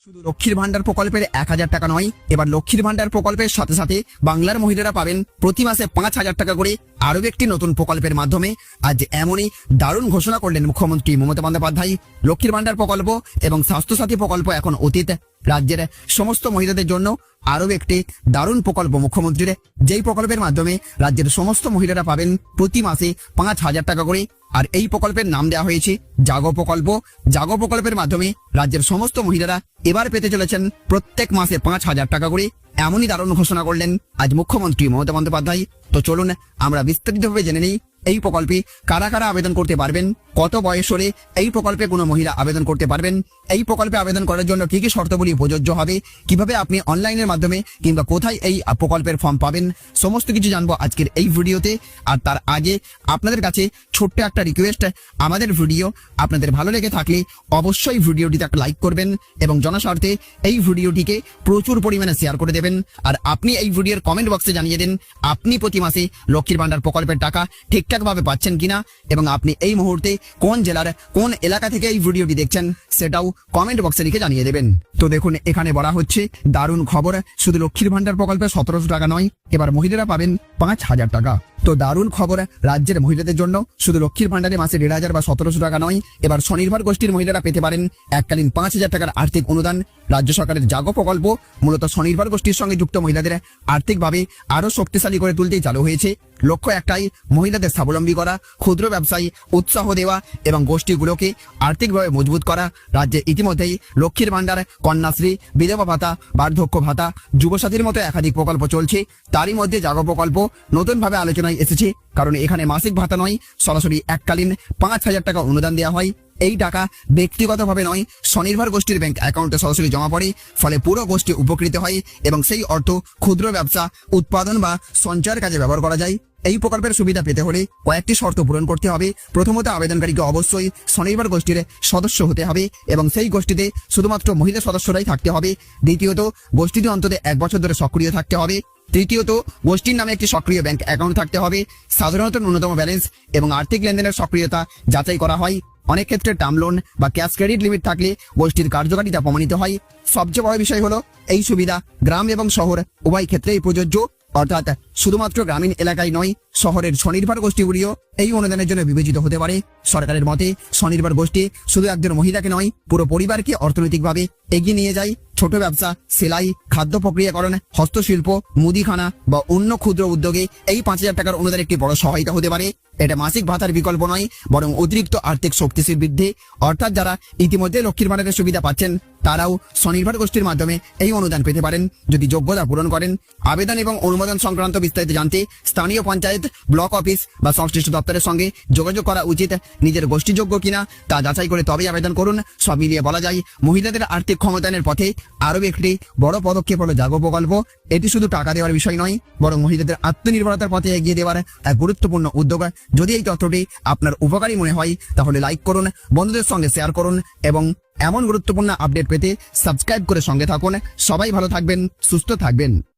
শুধু লক্ষ্মীর ভান্ডার প্রকল্পের 1000 টাকা নয়, এবার লক্ষ্মীর ভান্ডার প্রকল্পের সাথে সাথে বাংলার মহিলারা পাবেন প্রতি মাসে 5000 টাকা করে আরও একটি নতুন প্রকল্পের মাধ্যমে। আজ এমনই দারুণ ঘোষণা করলেন মুখ্যমন্ত্রী মমতা বন্দ্যোপাধ্যায়। লক্ষ্মীর ভান্ডার প্রকল্প এবং স্বাস্থ্যসাথী প্রকল্প এখন অতীত। রাজ্যের সমস্ত মহিলাদের জন্য আরও একটি দারুণ প্রকল্প মুখ্যমন্ত্রীর, যেই প্রকল্পের মাধ্যমে রাজ্যের সমস্ত মহিলারা পাবেন প্রতি মাসে 5000 টাকা করে। আর এই প্রকল্পের নাম দেওয়া হয়েছে জাগো প্রকল্প। জাগো প্রকল্পের মাধ্যমে রাজ্যের সমস্ত মহিলারা এবার পেতে চলেছেন প্রত্যেক মাসে 5000 টাকা করে। এমনই দারুণ ঘোষণা করলেন আজ মুখ্যমন্ত্রী মমতা বন্দ্যোপাধ্যায়। তো চলুন আমরা বিস্তারিতভাবে জেনে নিই এই প্রকল্পে কারা কারা আবেদন করতে পারবেন, কত বয়স হলে এই প্রকল্পে কোনো মহিলা আবেদন করতে পারবেন, এই প্রকল্পে আবেদন করার জন্য কি কি শর্তাবলী প্রযোজ্য হবে, কিভাবে আপনি অনলাইনের মাধ্যমে কিংবা কোথায় এই প্রকল্পের ফর্ম পাবেন, সমস্ত কিছু জানবো আজকের এই ভিডিওতে। আর তার আগে আপনাদের কাছে ছোট্ট একটা রিকোয়েস্ট, আমাদের ভিডিও আপনাদের ভালো লেগে থাকলে অবশ্যই ভিডিওটিতে একটা লাইক করবেন এবং জনস্বার্থে এই ভিডিওটিকে প্রচুর পরিমাণে শেয়ার করে দেবেন। আর আপনি এই ভিডিওর কমেন্ট বক্সে জানিয়ে দিন আপনি প্রতি মাসে লক্ষ্মীর ভান্ডার প্রকল্পের টাকা ঠিকঠাকভাবে পাচ্ছেন কিনা এবং আপনি এই মুহূর্তে কোন জেলার কোন এলাকা থেকে এই ভিডিওটি দেখছেন সেটাও কমেন্ট বক্সে লিখে জানিয়ে দেবেন। তো দেখুন, এখানে বলা হচ্ছে দারুণ খবর, শুধু লক্ষ্মীর ভান্ডার প্রকল্পে 1700 টাকা নয়, এবার মহিলারা পাবেন 5000 টাকা। তো দারুণ খবর রাজ্যের মহিলাদের জন্য, শুধু লক্ষ্মীর ভান্ডারে মাসে 1500 বা 1700 টাকা নয়, এবার স্বনির্ভর গোষ্ঠীর মহিলারা পেতে পারেন এককালীন 5000 টাকার আর্থিক অনুদান। রাজ্য সরকারের জাগো প্রকল্প মূলত স্বনির্ভর গোষ্ঠীর সঙ্গে যুক্ত মহিলাদের আর্থিকভাবে আরো শক্তিশালী করে তুলতেই চালু হয়েছে। লক্ষ্য একটাই, মহিলাদের স্বাবলম্বী করা, ক্ষুদ্র ব্যবসায়ী উৎসাহ দেওয়া এবং গোষ্ঠীগুলোকে আর্থিকভাবে মজবুত করা। রাজ্যে ইতিমধ্যেই লক্ষ্মীর ভান্ডার, কন্যাশ্রী, বিধবা ভাতা, বার্ধক্য ভাতা, যুবসাথীর মতো একাধিক প্রকল্প চলছে। তারই মধ্যে জাগো প্রকল্প নতুনভাবে আলোচনায় এসেছে, কারণ এখানে মাসিক ভাতা নয়, সরাসরি এককালীন 5000 টাকা অনুদান দেওয়া হয়। এই টাকা ব্যক্তিগতভাবে নয়, স্বনির্ভর গোষ্ঠীর ব্যাংক অ্যাকাউন্টে সরাসরি জমা পড়ে, ফলে পুরো গোষ্ঠী উপকৃত হয় এবং সেই অর্থ ক্ষুদ্র ব্যবসা, উৎপাদন বা সঞ্চয়ের কাজে ব্যবহার করা যায়। এই প্রকল্পের সুবিধা পেতে হলে কয়েকটি শর্ত পূরণ করতে হবে। প্রথমত, আবেদনকারীকে অবশ্যই স্বনির্ভর গোষ্ঠীর সদস্য হতে হবে এবং সেই গোষ্ঠীতে শুধুমাত্র মহিলা সদস্যরাই থাকতে হবে। দ্বিতীয়ত, গোষ্ঠীটি অন্তত 1 বছর ধরে সক্রিয় থাকতে হবে। তৃতীয়ত, গোষ্ঠীর নামে একটি সক্রিয় ব্যাংক অ্যাকাউন্ট থাকতে হবে। সাধারণত ন্যূনতম ব্যালেন্স এবং আর্থিক লেনদেনের সক্রিয়তা যাচাই করা হয়। অনেক ক্ষেত্রে টার্ম লোন বা ক্যাশ ক্রেডিট লিমিট থাকলে গোষ্ঠীর কার্যকারিতা প্রমাণিত হয়। সবচেয়ে বড় বিষয় হলো এই সুবিধা গ্রাম এবং শহর উভয় ক্ষেত্রেই প্রযোজ্য, অর্থাৎ শুধুমাত্র গ্রামীণ এলাকায় নয়, শহরের স্বনির্ভর গোষ্ঠীগুলিও এই অনুদানের জন্য বিবেচিত হতে পারে। সরকারের মতে স্বনির্ভর গোষ্ঠী শুধু একজন মহিলাকে নয়, পুরো পরিবারকে অর্থনৈতিকভাবে এগিয়ে নিয়ে যায়। ছোট ব্যবসা, সেলাই, খাদ্য প্রক্রিয়াকরণ, হস্তশিল্প, মুদিখানা বা অন্য ক্ষুদ্র উদ্যোগে এই 5000 টাকার অনুদান একটি বড় সহায়তা হতে পারে। এটা মাসিক ভাতার বিকল্প নয়, বরং অতিরিক্ত আর্থিক শক্তিশীল বৃদ্ধি। অর্থাৎ যারা ইতিমধ্যে লক্ষ্মীর ভান্ডারের সুবিধা পাচ্ছেন তারাও স্বনির্ভর গোষ্ঠীর মাধ্যমে এই অনুদান পেতে পারেন যদি যোগ্যতা পূরণ করেন। আবেদন এবং অনুমোদন সংক্রান্ত বিস্তারিত জানতে স্থানীয় পঞ্চায়েত, ব্লক অফিস বা সংশ্লিষ্ট দপ্তরের সঙ্গে যোগাযোগ করা উচিত। নিজের গোষ্ঠীযোগ্য কিনা তা যাচাই করে তবেই আবেদন করুন। সব মিলিয়ে বলা যায়, মহিলাদের আর্থিক ক্ষমতায়নের পথে আরও একটি বড় পদক্ষেপ হলো জাগো প্রকল্প। এটি শুধু টাকা দেওয়ার বিষয় নয়, বরং মহিলাদের আত্মনির্ভরতার পথে এগিয়ে দেওয়ার এক গুরুত্বপূর্ণ উদ্যোগ। যদি এই তথ্যটি আপনার উপকারী মনে হয় তাহলে লাইক করুন, বন্ধুদের সঙ্গে শেয়ার করুন এবং এমন গুরুত্বপূর্ণ আপডেট পেতে সাবস্ক্রাইব করে সঙ্গে থাকুন। সবাই ভালো থাকবেন, সুস্থ থাকবেন।